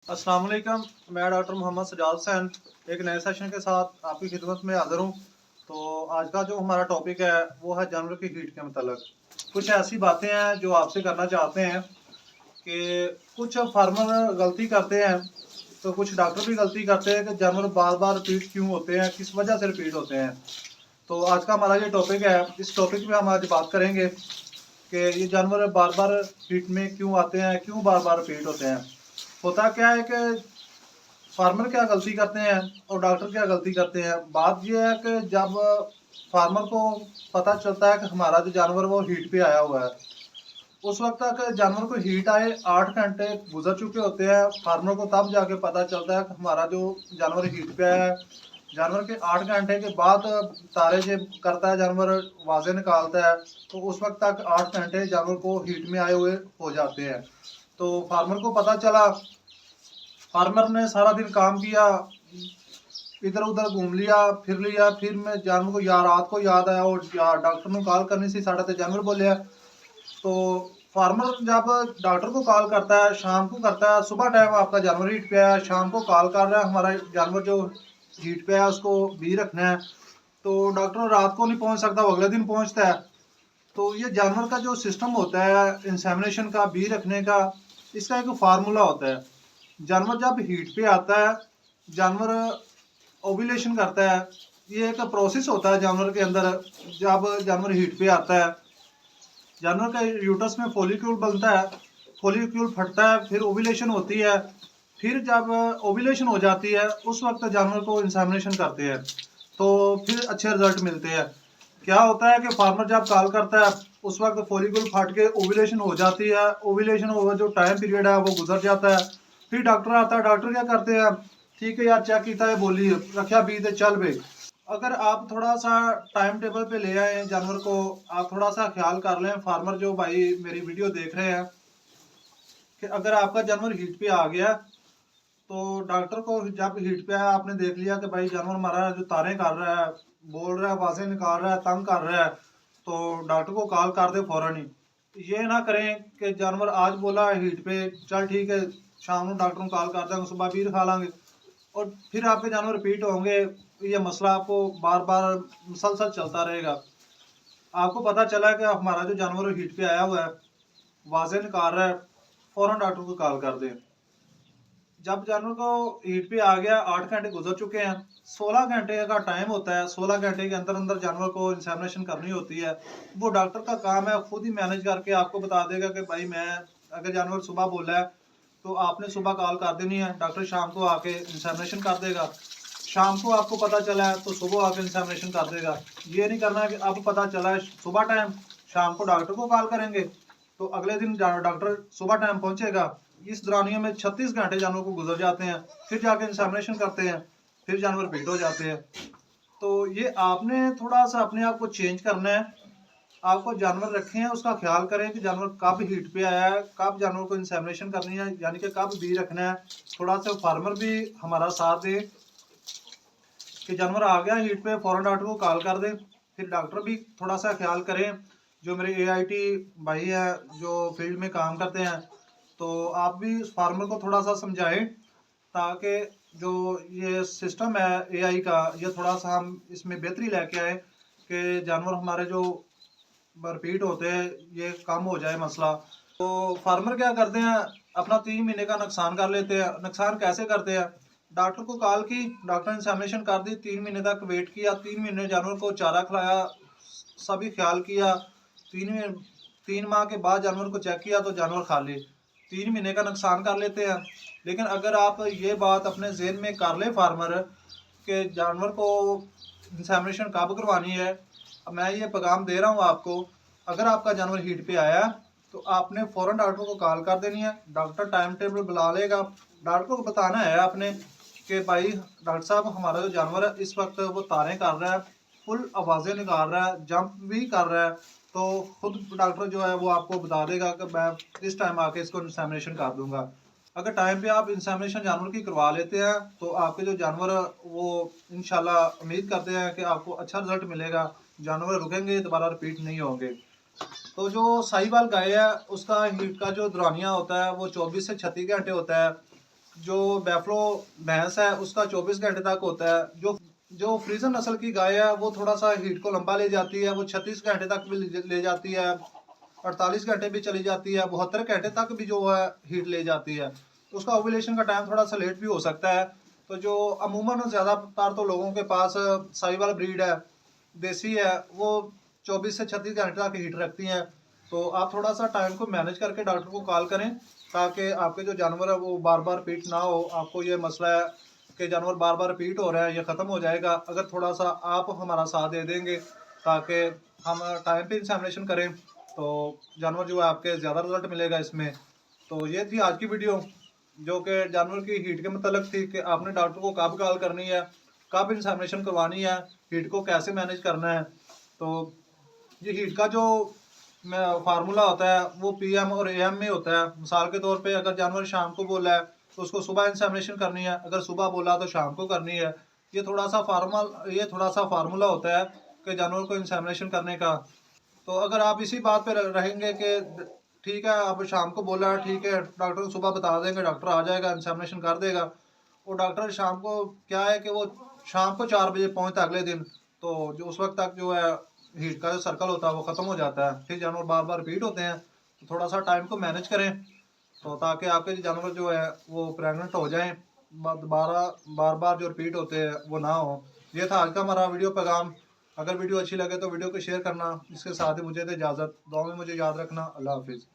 अस्सलाम वालेकुम। मैं डॉक्टर मोहम्मद सजाद हुसैन एक नए सेशन के साथ आपकी खिदमत में हाज़िर हूँ। तो आज का जो हमारा टॉपिक है वो है जानवर की हीट के मतलब कुछ ऐसी बातें हैं जो आपसे करना चाहते हैं कि कुछ फार्मर गलती करते हैं, तो कुछ डॉक्टर भी गलती करते हैं कि जानवर बार बार रिपीट क्यों होते हैं, किस वजह से रिपीट होते हैं। तो आज का हमारा ये टॉपिक है, इस टॉपिक में हम आज बात करेंगे कि ये जानवर बार बार हीट में क्यों आते हैं, क्यों बार बार रिपीट होते हैं। होता क्या है कि फार्मर क्या गलती करते हैं और डॉक्टर क्या गलती करते हैं। बात यह है कि जब फार्मर को पता चलता है कि हमारा जो जानवर वो हीट पे आया हुआ है, उस वक्त तक जानवर को हीट आए 8 घंटे गुजर चुके होते हैं। फार्मर को तब जाके पता चलता है कि हमारा जो जानवर हीट पे आया है। जानवर के 8 घंटे के बाद तारे जब करता है जानवर, वाजे निकालता है, तो उस वक्त तक 8 घंटे जानवर को हीट में आए हुए हो जाते हैं। तो फार्मर को पता चला, फार्मर ने सारा दिन काम किया, इधर उधर घूम लिया, फिर मैं जानवर को यार रात को याद आया और यार डॉक्टर को कॉल करनी सी, साढ़े ते जानवर बोलिया। तो फार्मर जब डॉक्टर को कॉल करता है, शाम को करता है, सुबह टाइम आपका जानवर हीट पे है, शाम को कॉल कर रहा है हमारा जानवर जो हीट पे है उसको बी रखना है। तो डॉक्टर रात को नहीं पहुंच सकता, वो अगले दिन पहुंचता है। तो ये जानवर का जो सिस्टम होता है इंसेमिनेशन का, बी रखने का, इसका एक फार्मूला होता है। जानवर जब हीट पे आता है, जानवर ओव्यूलेशन करता है। ये एक प्रोसेस होता है जानवर के अंदर। जब जानवर हीट पे आता है, जानवर का यूट्रस में फॉलिक्यूल बनता है, फॉलिक्यूल फटता है, फिर ओव्यूलेशन होती है। फिर जब ओव्यूलेशन हो जाती है उस वक्त जानवर को इंसेमिनेशन करते हैं, तो फिर अच्छे रिजल्ट मिलते हैं। क्या होता है कि फार्मर जब कॉल करता है उस वक्त फॉलिक्यूल फट के ओव्यूलेशन हो जाती है, ओव्यूलेशन हुआ जो टाइम पीरियड है वो गुजर जाता है। फिर डॉक्टर आता है, डॉक्टर क्या करते हैं, ठीक है यार चेक किया है, बोली रखा बी ते चल बे। अगर आप थोड़ा सा टाइम टेबल पे ले आए जानवर को, आप थोड़ा सा ख्याल कर लें, फार्मर जो भाई मेरी वीडियो देख रहे हैं, कि अगर आपका जानवर हीट पे आ गया, तो डॉक्टर को जब हीट पे आया, आपने देख लिया कि भाई जानवर हमारा जो तारे कर रहा है, बोल रहा है, आवाजें निकाल रहा है, तंग कर रहा है, तो डॉक्टर को कॉल कर दे फौरन ही। ये ना करें कि जानवर आज बोला हीट पे, चल ठीक है शाम को डॉक्टर को कॉल कर देंगे, सुबह भी खा लांगे, और फिर आपके जानवर रिपीट होंगे। ये मसला आपको बार बार मुसलसल चलता रहेगा। आपको पता चला कि हमारा जो जानवर हीट पे आया हुआ है, वाजे निकाल रहा है, फौरन डॉक्टर को कॉल कर दें। जब जानवर को हीट पे आ गया, 8 घंटे गुजर चुके हैं, 16 घंटे का टाइम होता है, 16 घंटे के अंदर अंदर जानवर को इंसेमिनेशन करनी होती है। वो डॉक्टर का काम है, खुद ही मैनेज करके आपको बता देगा कि भाई मैं, अगर जानवर सुबह बोला है तो आपने सुबह कॉल कर देनी है, डॉक्टर शाम को आके इंसेमिनेशन कर देगा। शाम को आपको पता चला है तो सुबह आके इंसेमिनेशन कर देगा। ये नहीं करना कि अब पता चला है सुबह टाइम, शाम को डॉक्टर को कॉल करेंगे, तो अगले दिन डॉक्टर सुबह टाइम पहुंचेगा। इस दौरानियों में 36 घंटे जानवर को गुजर जाते हैं, फिर जाके इंसेमिनेशन करते हैं, फिर जानवर पीट हो जाते हैं। तो ये आपने थोड़ा सा अपने आप को चेंज करना है। आपको जानवर रखे हैं उसका ख्याल करें कि जानवर कब हीट पे आया है, कब जानवर को इंसेमिनेशन करनी है, यानी कि कब बी रखना है। थोड़ा सा फार्मर भी हमारा साथ दे कि जानवर आ गया हीट पे, फौरन डॉक्टर को कॉल कर दे। फिर डॉक्टर भी थोड़ा सा ख्याल करें, जो मेरे एआईटी भाई है जो फील्ड में काम करते हैं, तो आप भी फार्मर को थोड़ा सा समझाएं, ताकि जो ये सिस्टम है एआई का, ये थोड़ा सा हम इसमें बेहतरी लेके आए कि जानवर हमारे जो रिपीट होते हैं ये कम हो जाए मसला। तो फार्मर क्या करते हैं, अपना 3 महीने का नुकसान कर लेते हैं। नुकसान कैसे करते हैं, डॉक्टर को कॉल की, डॉक्टर ने इंसेमिनेशन कर दी, 3 महीने तक वेट किया, 3 महीने जानवर को चारा खिलाया, सभी ख्याल किया, 3 माह के बाद जानवर को चेक किया तो जानवर खाली। 3 महीने का नुकसान कर लेते हैं। लेकिन अगर आप ये बात अपने जहन में कर ले फार्मर, के जानवर को इंसेमिनेशन कब करवानी है, मैं ये पैगाम दे रहा हूँ आपको, अगर आपका जानवर हीट पे आया तो आपने फ़ौरन डॉक्टर को कॉल कर देनी है। डॉक्टर टाइम टेबल बुला लेगा, डॉक्टर को बताना है आपने कि भाई डॉक्टर साहब हमारा जो जानवर है इस वक्त वो तारें कर रहा है, फुल आवाज़ें निकाल रहा है, जंप भी कर रहा है। तो खुद डॉक्टर जो है वो आपको बता देगा कि मैं इस टाइम आके इसको इंसेमिनेशन कर दूंगा। अगर टाइम पे आप इंसेमिनेशन जानवर की करवा लेते हैं तो आपके जो जानवर वो इंशाल्लाह उम्मीद करते हैं कि आपको अच्छा रिजल्ट मिलेगा, जानवर रुकेंगे, दोबारा रिपीट नहीं होंगे। तो जो साहिवाल गाय है उसका हीट का जो दौरानिया होता है वो 24 से 36 घंटे होता है। जो बैफलो भैंस है उसका 24 घंटे तक होता है। जो जो फ्रीजन नस्ल की गाय है वो थोड़ा सा हीट को लंबा ले जाती है, वो 36 घंटे तक भी ले जाती है, 48 घंटे भी चली जाती है, 72 घंटे तक भी जो है हीट ले जाती है। उसका ओव्यूलेशन का टाइम थोड़ा सा लेट भी हो सकता है। तो जो अमूमन ज़्यादातर तो लोगों के पास साहिवाल ब्रीड है, देसी है, वो 24 से 36 घंटे तक हीट रखती हैं। तो आप थोड़ा सा टाइम को मैनेज करके डॉक्टर को कॉल करें, ताकि आपके जो जानवर है वो बार बार रिपीट ना हो। आपको ये मसला है कि जानवर बार बार रिपीट हो रहा है, ये ख़त्म हो जाएगा अगर थोड़ा सा आप हमारा साथ दे देंगे, ताकि हम टाइम पे इंसेमिनेशन करें, तो जानवर जो है आपके ज़्यादा रिजल्ट मिलेगा इसमें। तो ये थी आज की वीडियो, जो कि जानवर की हीट के मतलब थी कि आपने डॉक्टर को कब कॉल करनी है, कब इंसेमिनेशन करवानी है, हीट को कैसे मैनेज करना है। तो ये हीट का जो फार्मूला होता है वो पीएम और एएम में होता है। मिसाल के तौर पे अगर जानवर शाम को बोला है तो उसको सुबह इंसेमिनेशन करनी है, अगर सुबह बोला तो शाम को करनी है। ये थोड़ा सा फार्मूला होता है कि जानवर को इंसेमिनेशन करने का। तो अगर आप इसी बात पे रहेंगे कि ठीक है अब शाम को बोला है, ठीक है डॉक्टर को सुबह बता देंगे, डॉक्टर आ जाएगा इंसेमिनेशन कर देगा। वो डॉक्टर शाम को क्या है कि वो शाम को 4 बजे पहुंचता है अगले दिन, तो जो उस वक्त तक जो है हीट का जो सर्कल होता है वो ख़त्म हो जाता है, फिर जानवर बार बार रिपीट होते हैं। तो थोड़ा सा टाइम को मैनेज करें, तो ताकि आपके जानवर जो है वो प्रेगनेंट हो जाएं, दोबारा बार बार जो रिपीट होते हैं वो ना हो। ये था आज का हमारा वीडियो पैगाम। अगर वीडियो अच्छी लगे तो वीडियो को शेयर करना। इसके साथ ही मुझे दे इजाज़त, दुआ में मुझे याद रखना। अल्लाह हाफिज़।